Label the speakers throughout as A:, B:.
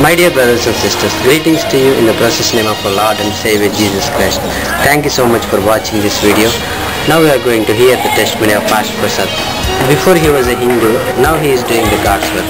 A: My dear brothers and sisters, greetings to you in the precious name of our Lord and Savior Jesus Christ. Thank you so much for watching this video. Now we are going to hear the testimony of Pastor Prasad. Before he was a Hindu, now he is doing the God's work.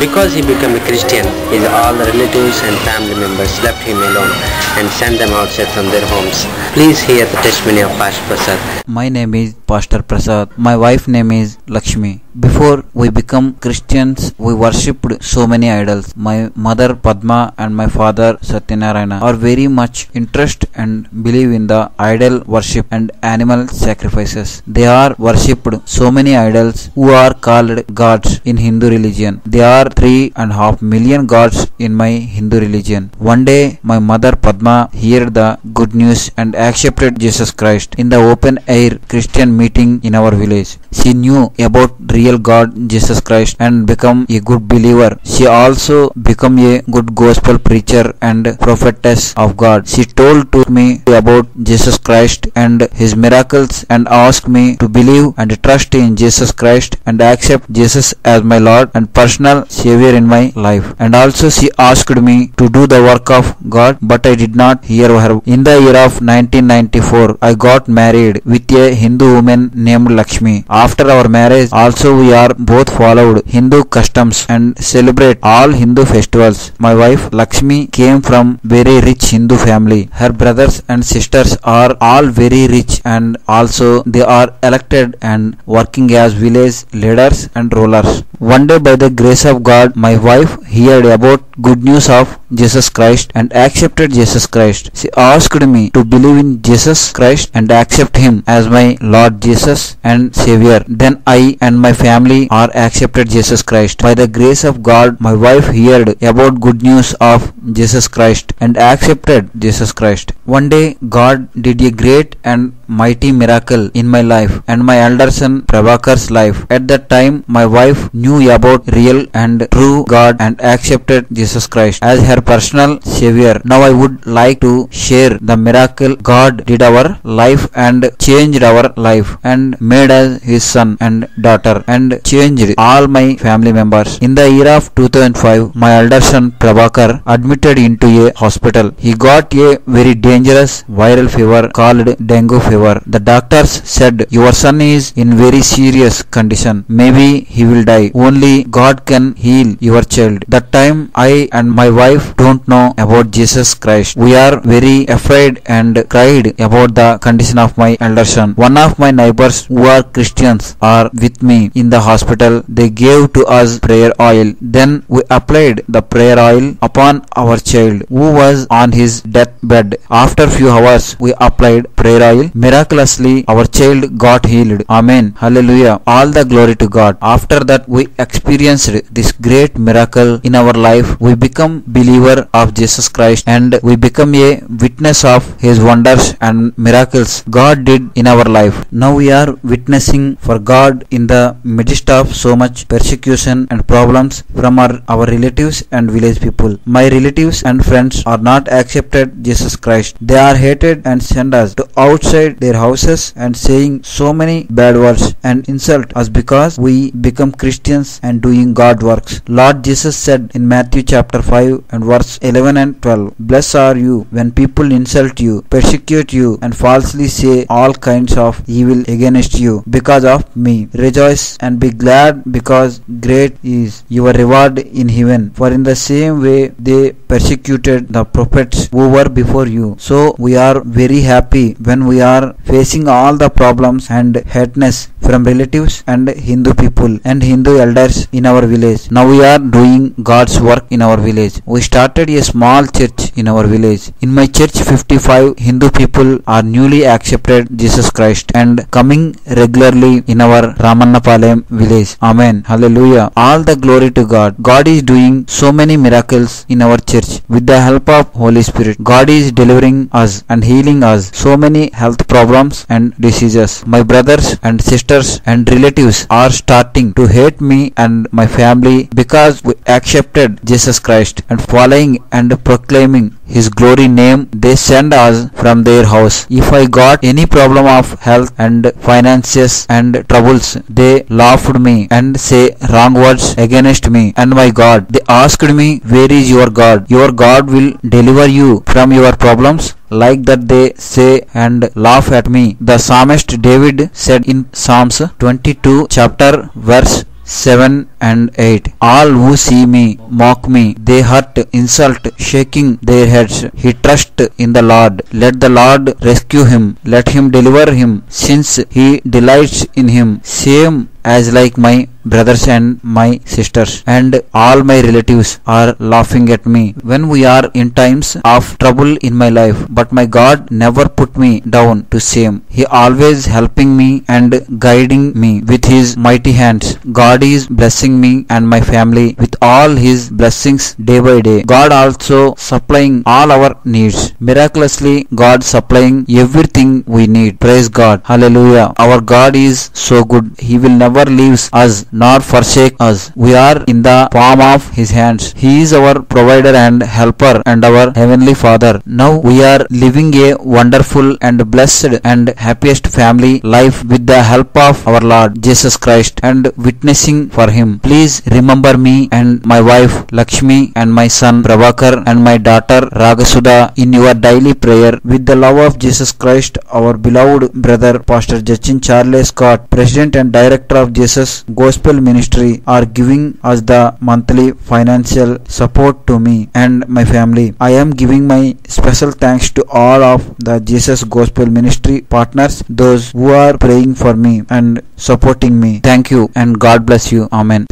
A: Because he became a Christian, all the relatives and family members left him alone and sent them outside from their homes. Please hear the testimony of Pastor Prasad.
B: My name is Pastor Prasad. My wife name is Lakshmi. Before we become Christians, we worshipped so many idols. My mother Padma and my father Satyanarayana are very much interested and believe in the idol worship and animal sacrifices. They are worshipped so many idols who are called gods in Hindu religion. There are 3.5 million gods in my Hindu religion. One day my mother Padma heard the good news and accepted Jesus Christ in the open air Christian meeting in our village. She knew about real God Jesus Christ and become a good believer. She also become a good gospel preacher and prophetess of God. She told to me about Jesus Christ and his miracles and asked me to believe and trust in Jesus Christ and accept Jesus as my Lord and personal Savior in my life. And also she asked me to do the work of God, but I did not hear her. In the year of 1994, I got married with a Hindu woman named Lakshmi. After our marriage, also we are both followed Hindu customs and celebrate all Hindu festivals. My wife Lakshmi came from very rich Hindu family. Her brothers and sisters are all very rich and also they are elected and working as village leaders and rulers. One day by the grace of God, my wife heard about good news of Jesus Christ and accepted Jesus Christ. She asked me to believe in Jesus Christ and accept him as my Lord Jesus and Savior. Then I and my family are accepted Jesus Christ. By the grace of God, my wife heard about good news of Jesus Christ and accepted Jesus Christ. One day God did a great and mighty miracle in my life and my elder son Prabhakar's life. At that time my wife knew about real and true God and accepted Jesus Christ as her personal Savior. Now I would like to share the miracle God did our life and changed our life and made us his son and daughter and changed all my family members. In the year of 2005, my elder son Prabhakar admitted into a hospital. He got a very dangerous viral fever called dengue fever. The doctors said, your son is in very serious condition. Maybe he will die. Only God can heal your child. That time I and my wife don't know about Jesus Christ. We are very afraid and cried about the condition of my elder son. One of my neighbors who are Christians are with me in the hospital. They gave to us prayer oil. Then we applied the prayer oil upon our child who was on his deathbed. After few hours we applied prayer oil. Miraculously our child got healed. Amen. Hallelujah. All the glory to God. After that we experienced this great miracle in our life. We become believer of Jesus Christ and we become a witness of his wonders and miracles God did in our life. Now we are witnessing for God in the midst of so much persecution and problems from our relatives and village people. My relatives and friends are not accepted Jesus Christ. They are hated and send us to outside their houses and saying so many bad words and insult us because we become Christians and doing God works. Lord Jesus said in Matthew chapter 5 and verse 11 and 12, blessed are you when people insult you, persecute you and falsely say all kinds of evil against you because of me. Rejoice and be glad because great is your reward in heaven. For in the same way they persecuted the prophets who were before you. So we are very happy when we are facing all the problems and hateness from relatives and Hindu people and Hindu elders in our village. Now we are doing God's work in our village. We started a small church in our village. In my church 55 Hindu people are newly accepted Jesus Christ and coming regularly in our Ramannapalem village. Amen. Hallelujah. All the glory to God. God is doing so many miracles in our church with the help of Holy Spirit. God is delivering us and healing us so many health problems and diseases. My brothers and sisters and relatives are starting to hate me and my family because we accepted Jesus Christ and following and proclaiming His glory name they send us from their house. If I got any problem of health and finances and troubles, they laughed me and say wrong words against me and my God. They asked me, where is your God? Your God will deliver you from your problems. Like that they say and laugh at me. The psalmist David said in Psalms 22 chapter verse 7 and 8, all who see me mock me, they hurt, insult, shaking their heads. He trust in the Lord. Let the Lord rescue him. Let him deliver him, since he delights in him. Same as like my brothers and my sisters and all my relatives are laughing at me when we are in times of trouble in my life. But my God never put me down to shame. He always helping me and guiding me with his mighty hands. God is blessing me and my family with all his blessings day by day. God also supplying all our needs. Miraculously God supplying everything we need. Praise God. Hallelujah. Our God is so good. He will never leave us nor forsake us. We are in the palm of his hands. He is our provider and helper and our heavenly Father. Now we are living a wonderful and blessed and happiest family life with the help of our Lord Jesus Christ and witnessing for him. Please remember me and my wife Lakshmi and my son Prabhakar and my daughter Ragasudha in your daily prayer. With the love of Jesus Christ, our beloved brother Pastor Justin Charles Scott, President and Director of Jesus Gospel Ministry, are giving us the monthly financial support to me and my family. I am giving my special thanks to all of the Jesus Gospel Ministry partners, those who are praying for me and supporting me. Thank you and God bless you. Amen.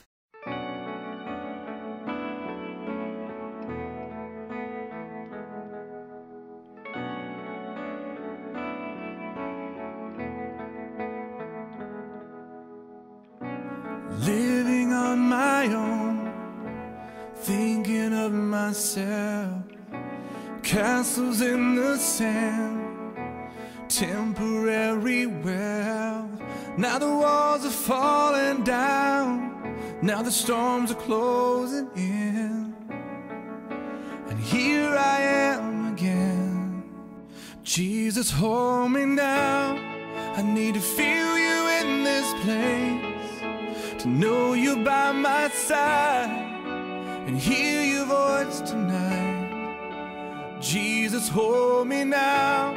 C: Living on my own, thinking of myself, castles in the sand, temporary wealth. Now the walls are falling down, now the storms are closing in, and here I am again. Jesus, hold me now. I need to feel you in this place, to know you by my side and hear your voice tonight. Jesus, hold me now.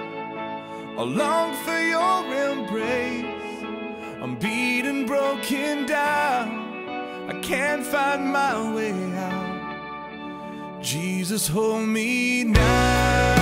C: I long for your embrace. I'm beaten, broken down. I can't find my way out. Jesus, hold me now.